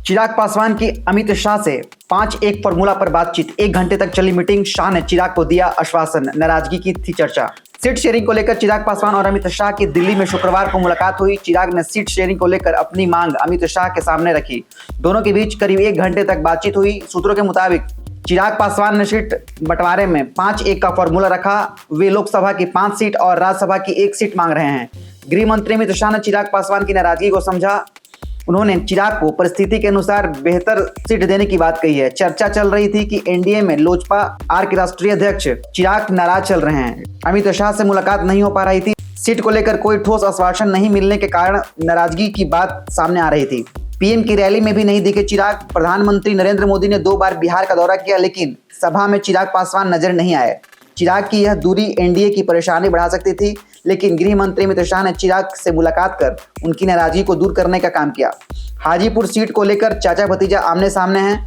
चिराग पासवान की अमित शाह से 5-1 फॉर्मूला पर बातचीत। 1 घंटे तक चली मीटिंग। शाह ने चिराग को दिया आश्वासन। नाराजगी की थी चर्चा। सीट शेयरिंग को लेकर चिराग पासवान और अमित शाह की दिल्ली में शुक्रवार को मुलाकात हुई। चिराग ने सीट शेयरिंग को लेकर अपनी मांग अमित शाह के सामने रखी। दोनों के बीच करीब 1 घंटे तक बातचीत हुई। सूत्रों के मुताबिक चिराग पासवान ने सीट बंटवारे में 5-1 का फॉर्मूला रखा। वे लोकसभा की 5 सीट और राज्यसभा की 1 सीट मांग रहे हैं। गृह मंत्री अमित शाह ने चिराग पासवान की नाराजगी को समझा। उन्होंने चिराग को परिस्थिति के अनुसार बेहतर सीट देने की बात कही है। चर्चा चल रही थी कि एनडीए में लोजपा आर के राष्ट्रीय अध्यक्ष चिराग नाराज चल रहे हैं। अमित शाह से मुलाकात नहीं हो पा रही थी। सीट को लेकर कोई ठोस आश्वासन नहीं मिलने के कारण नाराजगी की बात सामने आ रही थी। पीएम की रैली में भी नहीं दिखे चिराग। प्रधानमंत्री नरेंद्र मोदी ने 2 बार बिहार का दौरा किया, लेकिन सभा में चिराग पासवान नजर नहीं आए। चिराग की यह दूरी एनडीए की परेशानी बढ़ा सकती थी, लेकिन गृह मंत्री अमित शाह ने चिराग से मुलाकात कर उनकी नाराजगी को दूर करने का काम किया। हाजीपुर सीट को लेकर चाचा भतीजा आमने सामने हैं।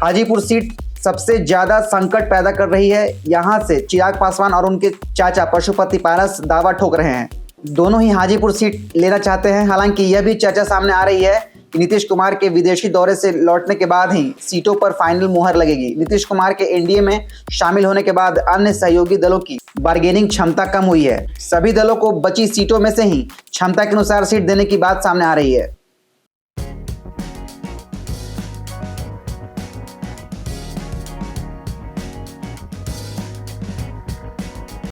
हाजीपुर सीट सबसे ज्यादा संकट पैदा कर रही है। यहां से चिराग पासवान और उनके चाचा पशुपति पारस दावा ठोक रहे हैं। दोनों ही हाजीपुर सीट लेना चाहते हैं। हालांकि यह भी चर्चा सामने आ रही है कि नीतीश कुमार के विदेशी दौरे से लौटने के बाद ही सीटों पर फाइनल मुहर लगेगी। नीतीश कुमार के एनडीए में शामिल होने के बाद अन्य सहयोगी दलों की बार्गेनिंग क्षमता कम हुई है। सभी दलों को बची सीटों में से ही क्षमता के अनुसार सीट देने की बात सामने आ रही है।